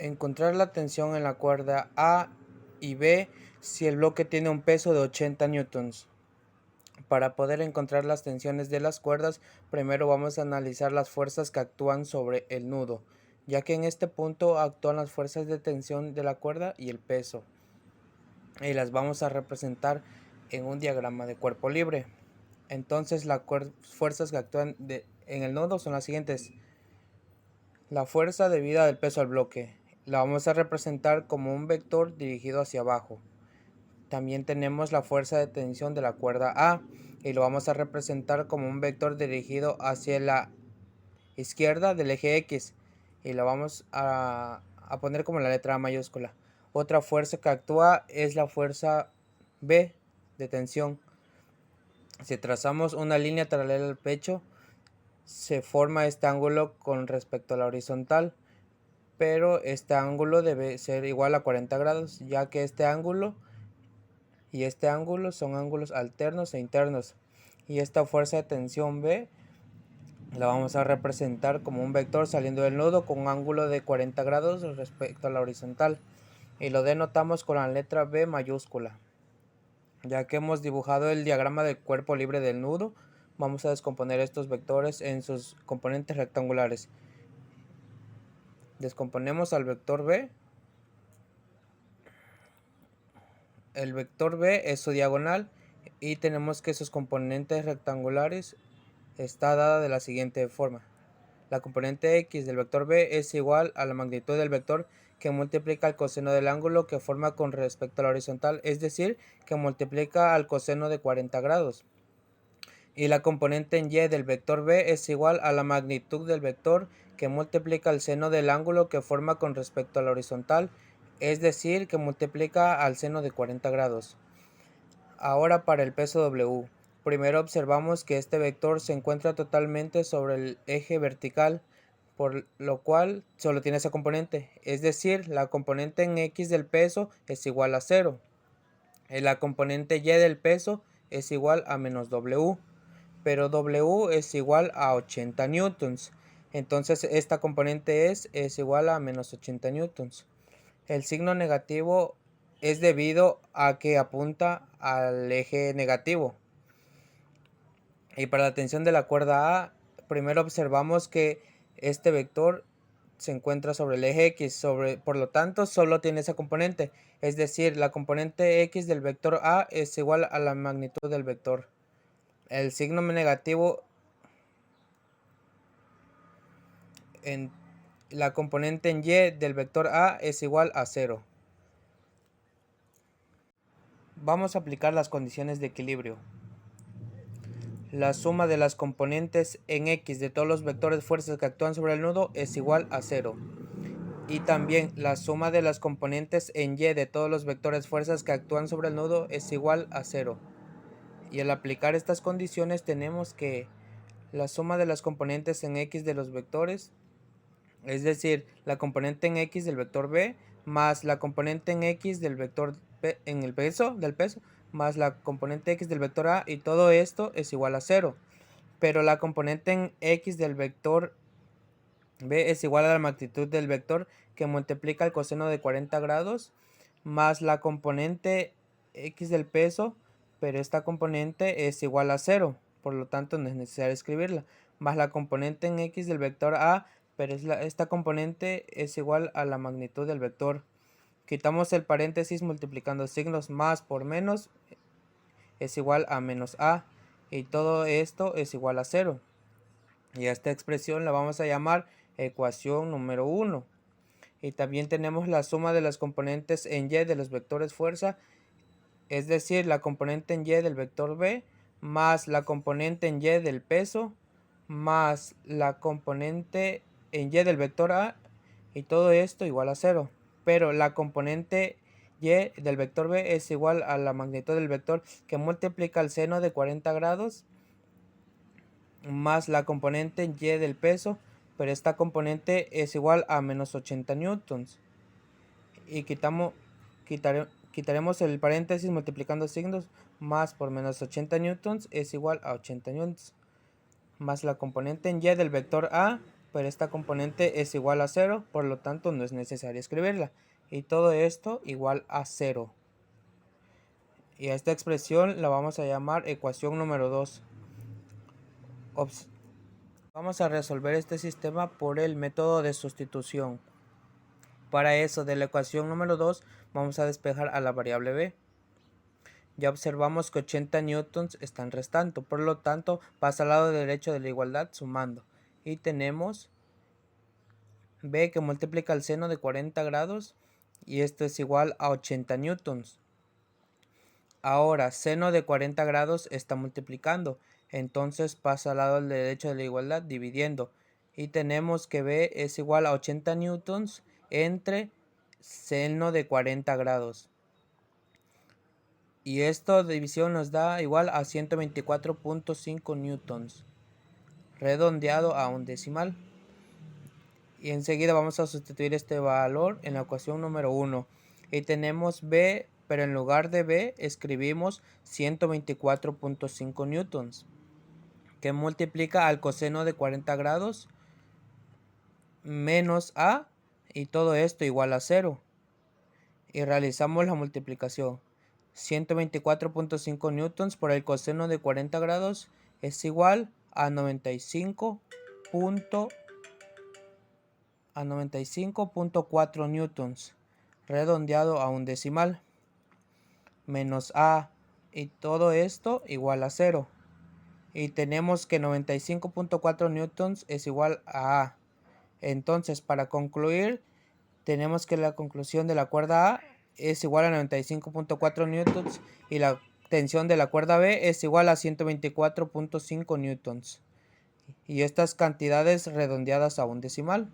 Encontrar la tensión en la cuerda A y B si el bloque tiene un peso de 80 newtons. Para poder encontrar las tensiones de las cuerdas, primero vamos a analizar las fuerzas que actúan sobre el nudo, ya que en este punto actúan las fuerzas de tensión de la cuerda y el peso, y las vamos a representar en un diagrama de cuerpo libre. Entonces las fuerzas que actúan en el nudo son las siguientes. La fuerza debida del peso al bloque la vamos a representar como un vector dirigido hacia abajo. También tenemos la fuerza de tensión de la cuerda A y lo vamos a representar como un vector dirigido hacia la izquierda del eje X y lo vamos a poner como la letra A mayúscula. Otra fuerza que actúa es la fuerza B de tensión. Si trazamos una línea paralela al pecho, se forma este ángulo con respecto a la horizontal, pero este ángulo debe ser igual a 40 grados, ya que este ángulo y este ángulo son ángulos alternos e internos. Y esta fuerza de tensión B la vamos a representar como un vector saliendo del nudo con un ángulo de 40 grados respecto a la horizontal. Y lo denotamos con la letra B mayúscula. Ya que hemos dibujado el diagrama del cuerpo libre del nudo, vamos a descomponer estos vectores en sus componentes rectangulares. Descomponemos al vector B. El vector B es su diagonal y tenemos que sus componentes rectangulares está dada de la siguiente forma. La componente X del vector B es igual a la magnitud del vector que multiplica el coseno del ángulo que forma con respecto a la horizontal, es decir, que multiplica al coseno de 40 grados. Y la componente en Y del vector B es igual a la magnitud del vector que multiplica el seno del ángulo que forma con respecto a la horizontal, es decir, que multiplica al seno de 40 grados. Ahora para el peso W. Primero observamos que este vector se encuentra totalmente sobre el eje vertical, por lo cual solo tiene esa componente, es decir, la componente en X del peso es igual a 0. La componente Y del peso es igual a menos W, pero W es igual a 80 newtons. Entonces esta componente es igual a menos 80 newtons. El signo negativo es debido a que apunta al eje negativo. Y para la tensión de la cuerda A, primero observamos que este vector se encuentra sobre el eje X, por lo tanto solo tiene esa componente, es decir, la componente X del vector A es igual a la magnitud del vector. El signo negativo en la componente en Y del vector A es igual a 0. Vamos a aplicar las condiciones de equilibrio. La suma de las componentes en X de todos los vectores fuerzas que actúan sobre el nudo es igual a 0. Y también la suma de las componentes en Y de todos los vectores fuerzas que actúan sobre el nudo es igual a 0. Y al aplicar estas condiciones tenemos que la suma de las componentes en X de los vectores, es decir, la componente en X del vector B más la componente en X del vector P en el peso del peso más la componente X del vector A, y todo esto es igual a 0. Pero la componente en X del vector B es igual a la magnitud del vector que multiplica el coseno de 40 grados más la componente X del peso, pero esta componente es igual a 0, por lo tanto no es necesario escribirla, más la componente en X del vector A, pero esta componente es igual a la magnitud del vector. Quitamos el paréntesis multiplicando signos, más por menos es igual a menos A, y todo esto es igual a 0. Y a esta expresión la vamos a llamar ecuación número 1. Y también tenemos la suma de las componentes en Y de los vectores fuerza, es decir, la componente en Y del vector B más la componente en Y del peso más la componente en Y del vector A, y todo esto igual a 0. Pero la componente Y del vector B es igual a la magnitud del vector que multiplica el seno de 40 grados más la componente Y del peso, pero esta componente es igual a menos 80 newtons. Y quitaremos el paréntesis multiplicando signos, más por menos 80 newtons es igual a 80 newtons. Más la componente en Y del vector A, pero esta componente es igual a 0, por lo tanto no es necesario escribirla. Y todo esto igual a 0. Y a esta expresión la vamos a llamar ecuación número 2. Vamos a resolver este sistema por el método de sustitución. Para eso, de la ecuación número 2 vamos a despejar a la variable b. Ya observamos que 80 newtons están restando, por lo tanto pasa al lado derecho de la igualdad sumando. Y tenemos b que multiplica el seno de 40 grados y esto es igual a 80 newtons. Ahora, seno de 40 grados está multiplicando, entonces pasa al lado derecho de la igualdad dividiendo. Y tenemos que b es igual a 80 newtons entre seno de 40 grados. Y esta división nos da igual a 124.5 newtons, redondeado a un decimal. Y enseguida vamos a sustituir este valor en la ecuación número 1. Y tenemos b, pero en lugar de b escribimos 124.5 newtons, que multiplica al coseno de 40 grados menos a, y todo esto igual a 0. Y realizamos la multiplicación. 124.5 newtons por el coseno de 40 grados es igual a 95.4 newtons, redondeado a un decimal, menos a, y todo esto igual a 0. Y tenemos que 95.4 newtons es igual a A. Entonces, para concluir, tenemos que la conclusión de la cuerda A es igual a 95.4 newtons y la tensión de la cuerda B es igual a 124.5 newtons. Y estas cantidades redondeadas a un decimal.